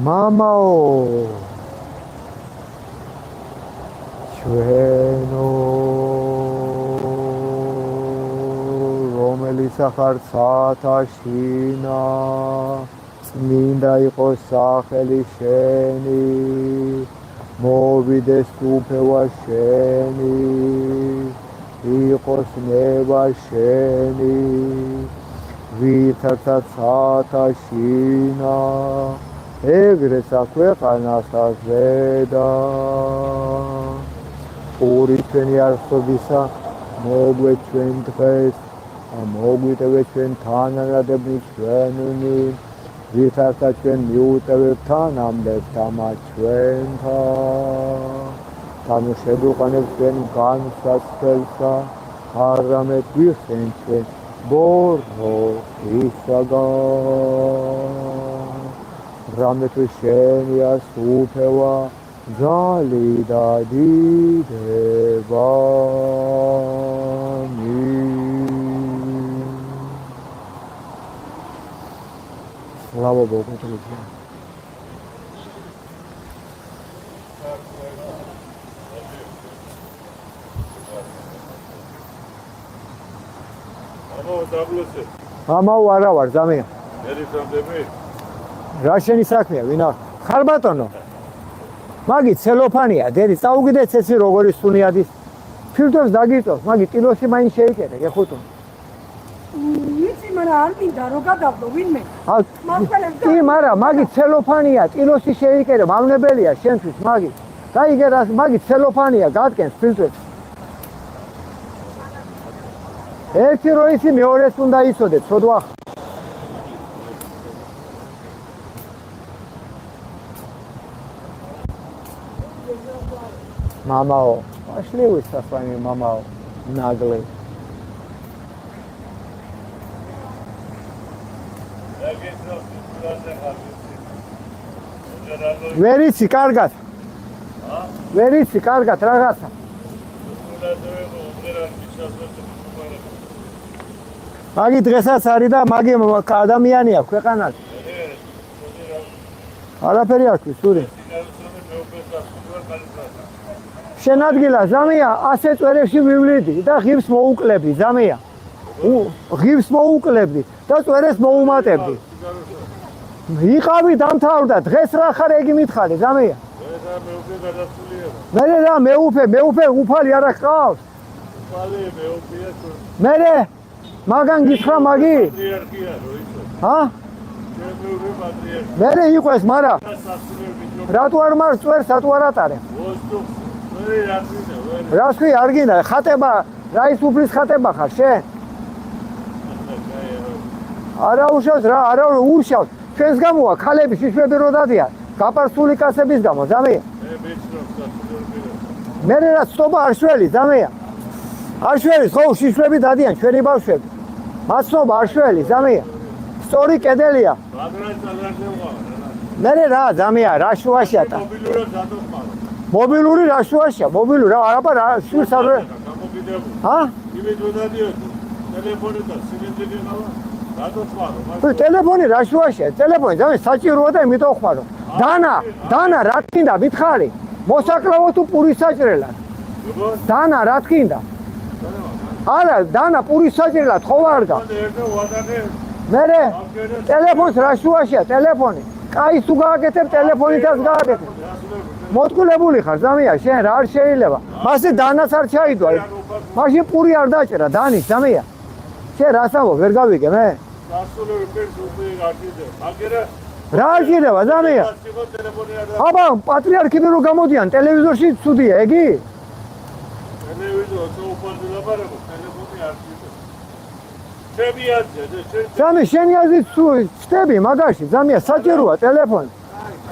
მამაო ჩვენო რომელიც ახარ საათაშინა წმინდა იყოს სახელი შენი მოვიდეს უფევა შენი იყოს ნება შენი ვითარცაც საათაშინა ეგრე საქვეყანასაც ზედა ორი ჩვენი არსობისა მოგვე ჩვენ დღეს მოგვიტევე ჩვენ თანადადები ჩვენი ვითარცაც ჩვენ მიუტევებ თანამდებთ ამათ ჩვენთან თანუშებრუყანებ ჩვენ განსაცდელსა არამედ ვიხსენ ჩვენ ბორო ისაგან რამე თუ შენია სუფევა ძალი და დიდება Слава Богу, друзья. Мама არა ვარ, ზამია. ერისამდები? რა შენი საქმეა, ვინა? ხარ ბატონო. მაგი ცელოფანია, დედი, წაუგიდე წესი როგორი სუნიადის. ფილტვებს დაგიწევს, მაგი ტილოსი მაინც შეიკერე, გეხუთო. იცი, მაგრამ არ მინდა რო გადავდო ვინმე. კი, მაგრამ მაგი ცელოფანია, ტილოსი შეიკერე, მავნებელია შენთვის, მაგი. გაიგე რა, მაგი ცელოფანია, გადგენს ფილტვებს. ერთი რო იცი მეორეს უნდა იცოდე, ცოდვა. Мамао, пошли вы со вами, мамао, наглый. Верите, каргат? Верите, каргат, рагаса? მაგი დღესაც არის და მაგი ადამიანია ქვეყანას. არაფერი არ ქვის, სული. შენ ადგილა ზამია, ასე წვერებში მივლიდი და ღირს მოუკლebdi, ზამია. ღირს მოუკლebdi და წვერეს მოუმატებდი. იყავი დამთავრდა, დღეს რა ხარ ეგი მითხარი, ზამია. მე რა მეუფე უფალი არა გყავს. მე მაგან გითხრა მაგი? ჰა? მე იყვეს, მარა. რატო არ მარს წვერს, რატო არ ატარე? რას ქვი არ გინდა, ხატება, რაისუფლის ხატება ხარ შენ? არა უშავს რა, არა ურშავს. ჩვენს გამოა ქალები შიშვები რო დადიან, გაპარსული კაცების გამო, ზამია. მე რა ცოტა არ შველი, ზამია. არ შველი, ხო, შიშვები დადიან, ჩვენი ბავშვები. მაცნობა არ შველი, ზამია. სწორი კედელია. მე რა, ზამია, რა შუაშია და. მობილური რა შუაშია, მობილური რა, არაბა რა, შვილს არ. ჰა? ტელეფონი რა შუაშია, ტელეფონი ზამია საჭიროა და იმიტომ ხმარო. დანა რა თქინდა, მითხარი. მოსაკლავო თუ პურის საჭრელად. დანა რა თქინდა? არა, დანა პურის საჭრელად ხო ვარ და. მე ტელეფონს რა შუაშია, ტელეფონი. კაის თუ გააკეთებ, ტელეფონითაც გააკეთებ. მოტკულებული ხარ, ზამია, შენ რა არ შეიძლება. მასე დანას არ ჩაიდვა. მაშინ პური არ დაჭერა, დანის, ზამია. შენ რას ამბობ, ვერ გავიგე მე? რა არ შეიძლება, ზამია? აბა, პატრიარქები რო გამოდიან, ტელევიზორში ცუდია, ეგი? ზამი, შენი აზრით ვწდები მაგაში, ზამია, საჭიროა ტელეფონი.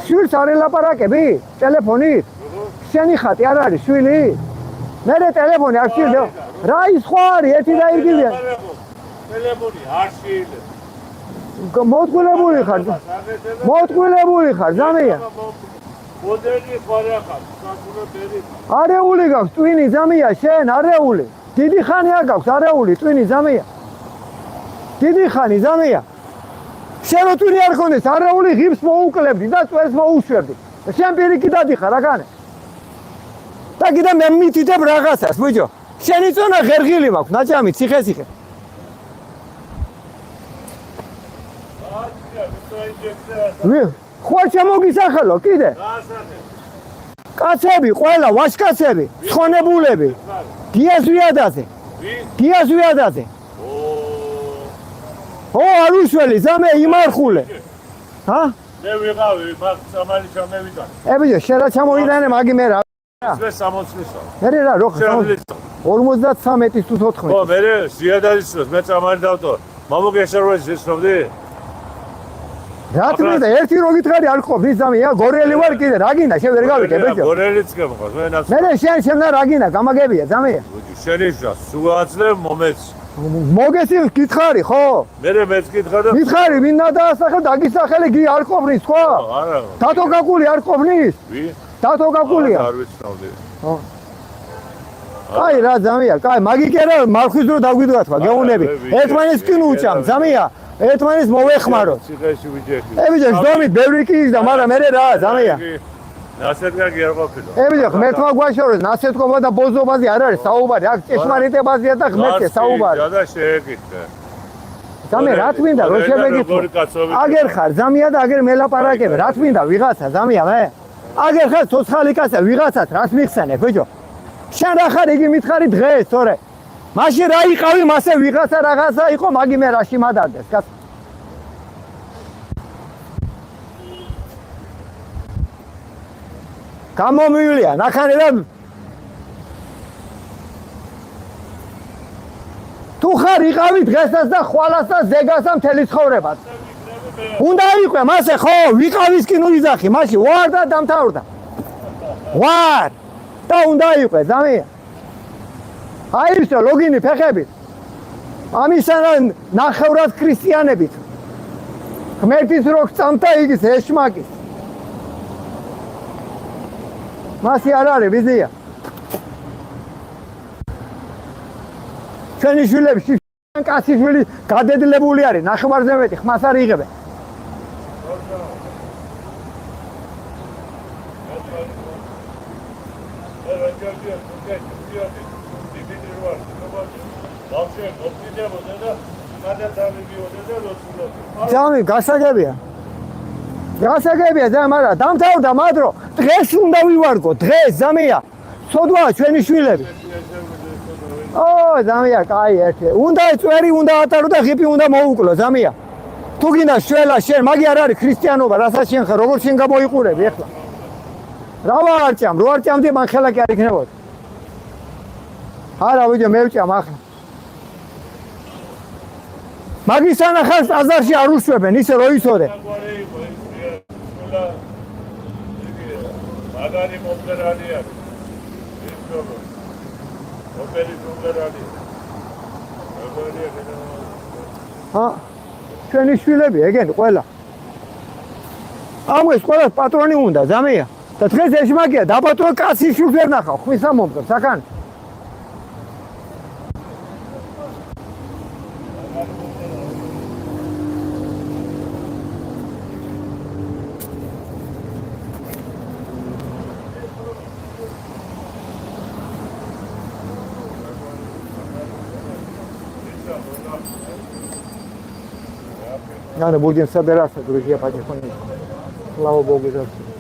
შვილს არ ელაპარაკები ტელეფონით? შენი ხატი არ არის შვილი? მე ტელეფონი არ შეიძლება. რა ის ხო არის, ერთი და ირგვლივ. ტელეფონი არ შეიძლება. მოტყვილებული ხარ, ზამია. მოდელი ხარ ახალ, საკულებელი. არეული გაქვს ტვინი, ზამია, შენ არეული. დიდი ხანი არ გაქვს არეული ტვინი, ზამია. დიდი ხანი, ზამია. შენ რო თვითონ არ ხონდეს არაული ღიბს მოუκლებდი და წვერს მოუშვებდი. შენ პირიქით დადიხარ რაგანე. და კიდე მე მითითებ რაღაცას, ბიჭო. შენი წონა ღერღილი მაქვს, ნაჭამი, ციხე-ციხე. ხო შემოგისახელო კიდე? კაცები, ყველა ვაჟკაცები, ცხონებულები. გიას ვიადაზე. გიას ვიადაზე. ო, არუშველი, ზამე იმარხულე. ჰა? მე ვიყავი, მაგ სამალი ჩამევიდა. ბიჭო, შენ რა ჩამოვიდანე მაგი მე რა. ეს 60-ისა. მე რა რო 53-ის თუ 14. ხო, მე ზიადადის მე წამალი დავტო. მამოგესერვეს ისნობდი? რა თქმა უნდა, ერთი რო გითხარი არ ყოფნის ზამია, გორელი ვარ კიდე, რა გინდა, შენ ვერ გავიგე, ბიჭო. გორელიც გემყავს, მე ნაცვლად. მე შენ რა გინდა, გამაგებია, ზამია. შენი შა, სულ აძლევ მომეც. მოგესი გითხარი, ხო? მე მეც გითხრა და გითხარი, ვინ დადასახელ, დაგისახელე გი არ ყოფნის, ხო? არა. დათო გაკული არ ყოფნის? ვი? დათო გაკულია. არ ვიცნობდი. ხო. აი რა ზამია, კაი, მაგი კერა მარხვის დრო დაგვიდგა თქვა, გეუნები. ერთმანეთს კი უჭამ, ზამია. ერთმანეთს მოვეხმარო. ციხეში ვიჯექი. ბიჭო, ზომით ბევრი კი ის და მაგრამ მე რა ზამია. ნასეთკარგი არ ყოფილა. ბიჭო, ღმერთმა გვაშოროს, ნასეთქობა და ბოზობაზე არ არის საუბარი, აქ ჭეშმარიტებაზეა და ღმერთზე საუბარი. და შეეკითხე. ზამია, რა თქინდა, რო შემეგითხო. აგერ ხარ, ზამია და აგერ მელაპარაკებ, რა თქინდა, ვიღაცა, ზამია მე. აგერ ხარ ცოცხალი კაცი, ვიღაცად რას მიხსენებ, ბიჭო? შენ რა ხარ, იგი მითხარი დღეს, თორე. მაშინ რა იყავი, მასე ვიღაცა რაღაცა იყო, მაგი მე რაში მადარდეს, კაც. გამომივლია, ნახანი რა თუ ხარ იყავი დღესაც და ხვალას და ზეგას და მთელი ცხოვრებას. უნდა იყვე, მასე ხო, ვიყავის კი ნუ იზახი, მაშინ ვარ და დამთავრდა. ვარ და უნდა იყვე, ზამია. აი ისო ლოგინი ფეხებით. ამისგან ნახევრად ქრისტიანებით. ღმერთის როქ წამთა იგის ეშმაკის. მასი არ არის ვიზია. ჩვენი შვილები კაცი შვილი გადედლებული არის, ნახევარზე მეტი ხმას არ იღებენ. ძამი გასაგებია. გასაგებია ძა, მაგრამ დამთავრდა მადრო. დღეს უნდა ვივარგო, დღეს ზამია. ცოდვაა ჩვენი შვილები. ო, ზამია, კაი ერთი. უნდა წვერი უნდა ატარო და ღიპი უნდა მოუკლო, ზამია. თუ გინდა შველა შენ, მაგი არ არის ქრისტიანობა, რასაც შენ ხარ, როგორ შენ გამოიყურები ახლა? რა ვარჭამ, რო არჭამდი მან ხელა კი არ იქნებოდა. არა, ვიჯო, მე ვჭამ ახლა. მაგის ანახავს აზარში არ უშვებენ, ისე რო იცოდე. მაგარი მომღერალი არის. ისწავლო. ოპერის მომღერალი. ჰა, ჩვენი შვილები, ეგენი ყველა. ამას ყველას პატრონი უნდა, ზამია. და დღეს ეშმაკია, დაპატრო კაცი შვილს ვერ ნახავ, ხმის ამომგებ, საკანი. Надо будем собираться, друзья, потихонечку. Слава Богу за все.